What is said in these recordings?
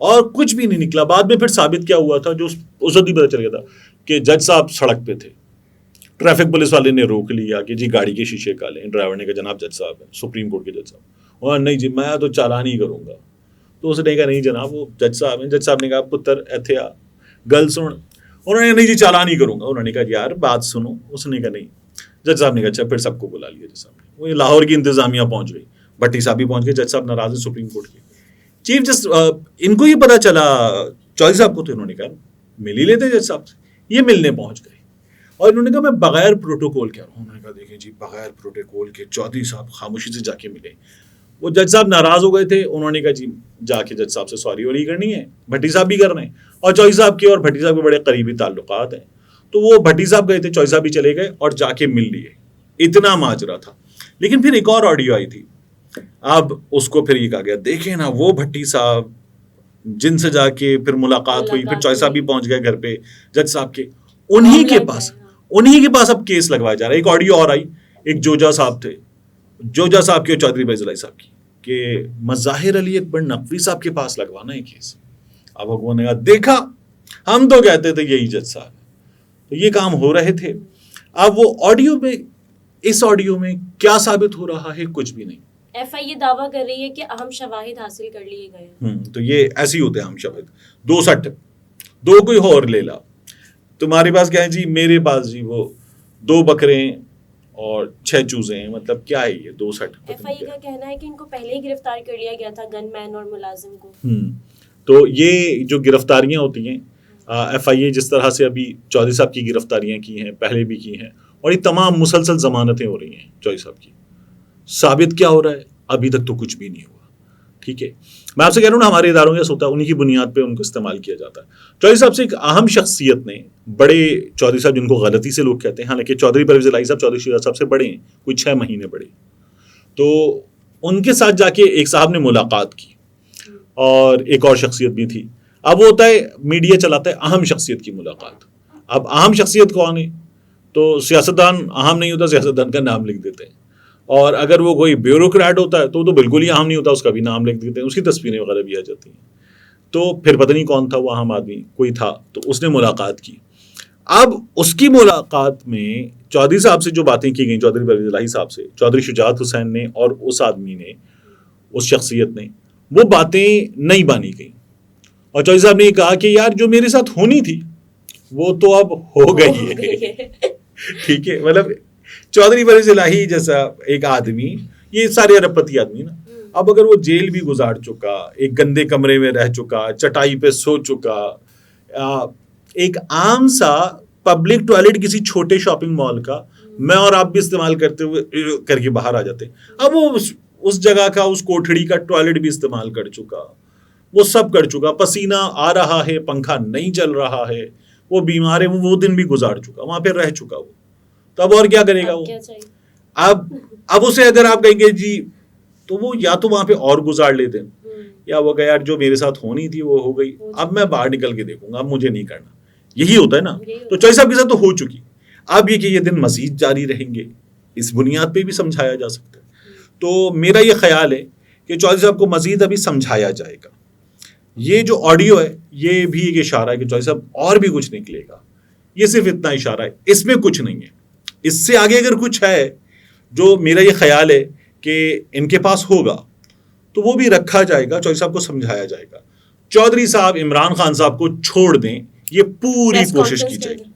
اور کچھ بھی نہیں نکلا. بعد میں پھر ثابت کیا ہوا تھا, جو اس وقت ہی پتہ چل گیا تھا کہ جج صاحب سڑک پہ تھے, ٹریفک پولیس والے نے روک لیا کہ جی گاڑی کے شیشے کالیں. ڈرائیور نے کہا جناب جج صاحب ہیں, سپریم کورٹ کے جج صاحب, اور نہیں جی میں تو چالان ہی کروں گا. تو اس نے کہا نہیں جناب وہ جج صاحب ہیں. جج صاحب نے کہا پتر ایتھے آ, گل سن. انہوں نے نہیں جی چالان ہی کروں گا. انہوں نے کہا یار بات سنو. اس نے کہا نہیں. جج صاحب نے کہا اچھا پھر سب کو بلا لیا. جج صاحب نے, وہ لاہور کی انتظامیہ پہنچ گئی, بھٹی صاحب بھی پہنچ گئے. جج صاحب ناراض ہیں سپریم کورٹ کے. چیف جسٹس ان کو یہ پتا چلا چودھری صاحب کو, تو انہوں نے کہا مل ہی لیتے جج صاحب سے. یہ ملنے پہنچ گئے اور انہوں نے کہا میں بغیر پروٹوکول کہہ رہا ہوں. انہوں نے کہا دیکھیں جی بغیر پروٹوکول کے چودھری صاحب خاموشی سے جا کے ملے. وہ جج صاحب ناراض ہو گئے تھے. انہوں نے کہا جی جا کے جج صاحب سے سوری وری کرنی ہے. بھٹی صاحب بھی کر رہے ہیں, اور چودھری صاحب کے اور بھٹی صاحب کے بڑے قریبی تعلقات ہیں. تو وہ بھٹی صاحب گئے تھے, چودھری صاحب بھی چلے گئے اور جا کے مل لیے. اتنا ماجرا تھا. لیکن پھر ایک اور آڈیو آئی تھی. اب اس کو پھر یہ کہا گیا دیکھیں نا وہ بھٹی صاحب جن سے جا کے پھر ملاقات ہوئی, پھر چودھری صاحب بھی پہنچ گئے گھر پہ جج صاحب کے, انہی کے پاس اب کیس لگوایا جا رہا ہے. ایک آڈیو اور آئی, ایک جوجا صاحب تھے, جوجا صاحب کے چودھری فیض علی صاحب کی, کہ مظاہر علی اکبر نقوی صاحب کے پاس لگوانا ہے کیس. اب حکومت نے کہا دیکھا ہم تو کہتے تھے یہی جج صاحب. تو یہ کام ہو رہے تھے. اب وہ آڈیو میں, اس آڈیو میں کیا ثابت ہو رہا ہے کچھ بھی نہیں. ایف آئی یہ دعویٰ کر رہی ہے کہ اہم شواہد حاصل کر لیے گئے. تو یہ ایسے ہی ہوتے ہیں اہم شواہد. 260 دو کوئی اور لے لا. تمہارے پاس کیا ہے جی, میرے پاس جی وہ 2 بکرے اور 6 چوزے ہیں. مطلب کیا ہے یہ 260. ایف آئی کا کہنا ہے کہ ان کو پہلے ہی گرفتار کر لیا گیا تھا, گن مین اور ملازم کو. تو یہ جو گرفتاریاں ہوتی ہیں ایف آئی اے جس طرح سے ابھی چودھری صاحب کی گرفتاریاں کی ہیں, پہلے بھی کی ہیں, اور یہ تمام مسلسل ضمانتیں ہو رہی ہیں چودھری صاحب کی. ثابت کیا ہو رہا ہے ابھی تک تو کچھ بھی نہیں ہوا. ٹھیک ہے, میں آپ سے کہہ رہا ہوں نا ہمارے اداروں کے ہوتا ہے, انہی کی بنیاد پہ ان کو استعمال کیا جاتا ہے. چودھری صاحب سے ایک اہم شخصیت نے, بڑے چودھری صاحب جن کو غلطی سے لوگ کہتے ہیں, حالانکہ چودھری پرویز الہی صاحب چودھری شجاعت صاحب سے بڑے ہیں, کوئی 6 مہینے بڑے. تو ان کے ساتھ جا کے ایک صاحب نے ملاقات کی, اور ایک اور شخصیت بھی تھی. اب وہ ہوتا ہے میڈیا چلاتا ہے اہم شخصیت کی ملاقات. اب اہم شخصیت کون ہے, تو سیاستدان اہم نہیں ہوتا, سیاستدان کا نام لکھ دیتے ہیں. اور اگر وہ کوئی بیوروکریٹ ہوتا ہے تو بالکل ہی اہم نہیں ہوتا, اس کا بھی نام لکھ دیتے ہیں, اس کی تصویریں وغیرہ بھی آ جاتی ہیں. تو پھر پتہ نہیں کون تھا وہ اہم آدمی, کوئی تھا, تو اس نے ملاقات کی. اب اس کی ملاقات میں چودھری صاحب سے جو باتیں کی گئیں, چودھری پرویز الہی صاحب سے, چودھری شجاعت حسین نے اور اس آدمی نے, اس شخصیت نے, وہ باتیں نہیں مانی گئیں. اور چودھری صاحب نے یہ کہا کہ یار جو میرے ساتھ ہونی تھی وہ تو اب ہو گئی ہے. ٹھیک ہے, مطلب چودھری پرویز الہی جیسا ایک آدمی, یہ سارے ارب پتی آدمی نا, اب اگر وہ جیل بھی گزار چکا, ایک گندے کمرے میں رہ چکا, چٹائی پہ سو چکا, ایک عام سا پبلک ٹوائلٹ کسی چھوٹے شاپنگ مال کا میں اور آپ بھی استعمال کرتے ہوئے کر کے باہر آ جاتے, اب وہ اس جگہ کا, اس کوٹھڑی کا ٹوائلٹ بھی استعمال کر چکا, وہ سب کر چکا, پسینہ آ رہا ہے, پنکھا نہیں چل رہا ہے, وہ بیمار ہے, وہ دن بھی گزار چکا, وہاں پہ رہ چکا وہ. تو اب اور کیا کرے گا وہ؟ اب اسے اگر آپ کہیں گے جی, تو وہ یا تو وہاں پہ اور گزار لیتے ہیں, یا وہ کہ یار جو میرے ساتھ ہونی تھی وہ ہو گئی, اب میں باہر نکل کے دیکھوں گا, اب مجھے نہیں کرنا. یہی ہوتا ہے نا. تو چودھری صاحب کے ساتھ تو ہو چکی, اب یہ کہ یہ دن مزید جاری رہیں گے, اس بنیاد پہ بھی سمجھایا جا سکتا ہے. تو میرا یہ خیال ہے کہ چودھری صاحب کو مزید ابھی سمجھایا جائے گا. یہ جو آڈیو ہے یہ بھی ایک اشارہ ہے کہ چودھری صاحب اور بھی کچھ نکلے گا. یہ صرف اتنا اشارہ ہے, اس میں کچھ نہیں ہے. اس سے آگے اگر کچھ ہے جو میرا یہ خیال ہے کہ ان کے پاس ہوگا تو وہ بھی رکھا جائے گا, چودھری صاحب کو سمجھایا جائے گا. چودھری صاحب عمران خان صاحب کو چھوڑ دیں, یہ پوری کوشش کی جائے گی.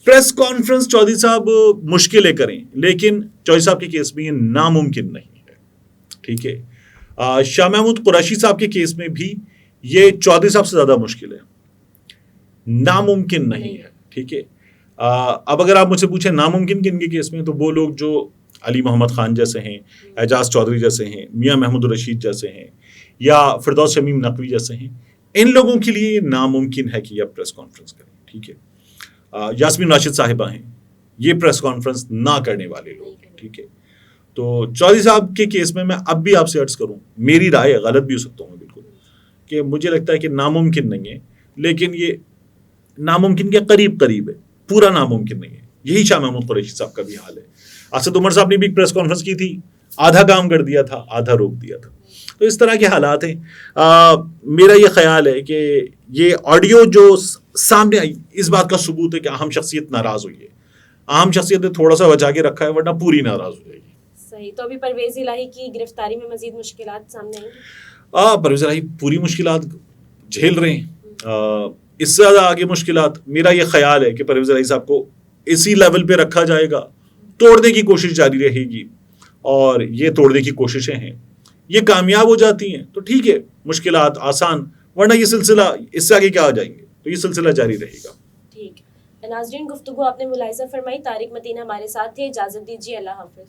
پریس کانفرنس چودھری صاحب مشکلیں کریں, لیکن چودھری صاحب کے کیس میں یہ ناممکن نہیں ہے. ٹھیک ہے, شاہ محمود قریشی صاحب کے کیس میں بھی یہ چودھری صاحب سے زیادہ مشکل ہے, ناممکن نہیں ہے. ٹھیک ہے, اب اگر آپ مجھ سے پوچھیں ناممکن کن کے کیس میں, تو وہ لوگ جو علی محمد خان جیسے ہیں, اعجاز چودھری جیسے ہیں, میاں محمود الرشید جیسے ہیں, یا فردوس شمیم نقوی جیسے ہیں, ان لوگوں کے لیے یہ ناممکن ہے کہ یہ پریس کانفرنس کریں. ٹھیک ہے, یاسمین راشد صاحبہ ہیں, یہ پریس کانفرنس نہ کرنے والے لوگ ہیں. ٹھیک ہے, تو چودھری صاحب کے کیس میں اب بھی آپ سے عرض کروں, میری رائے ہے, غلط بھی ہو سکتا ہوں میں بالکل, کہ مجھے لگتا ہے کہ ناممکن نہیں ہے, لیکن یہ ناممکن کے قریب قریب ہے, پورا ناممکن نہیں ہے. یہی شاہ محمود قریشی صاحب کا بھی حال ہے. اسد عمر صاحب نے بھی ایک پریس کانفرنس کی تھی, آدھا کام کر دیا تھا, آدھا روک دیا تھا. تو اس طرح کے حالات ہیں. میرا یہ خیال ہے کہ یہ آڈیو جو سامنے آئی اس بات کا ثبوت ہے کہ اہم شخصیت ناراض ہوئی ہے. اہم شخصیت نے تھوڑا سا بچا کے رکھا ہے ورنہ پوری ناراض ہو جائے گی. صحیح. تو ابھی پرویز الہی کی گرفتاری میں مزید مشکلات سامنے آئیں گی؟ پرویز الہی پوری مشکلات جھیل رہے ہیں. اس سے زیادہ آگے مشکلات میرا یہ خیال ہے کہ پرویز الہی صاحب کو اسی لیول پہ رکھا جائے گا, توڑنے کی کوشش جاری رہے گی, اور یہ توڑنے کی کوششیں ہیں, یہ کامیاب ہو جاتی ہیں تو ٹھیک ہے, مشکلات آسان, ورنہ یہ سلسلہ اس سے آگے کیا آ جائیں گے, تو یہ سلسلہ جاری رہے گا. ٹھیک. ناظرین, گفتگو آپ نے ملاحظہ فرمائی. طارق متین ہمارے ساتھ تھے. اجازت دیجیے. اللہ حافظ.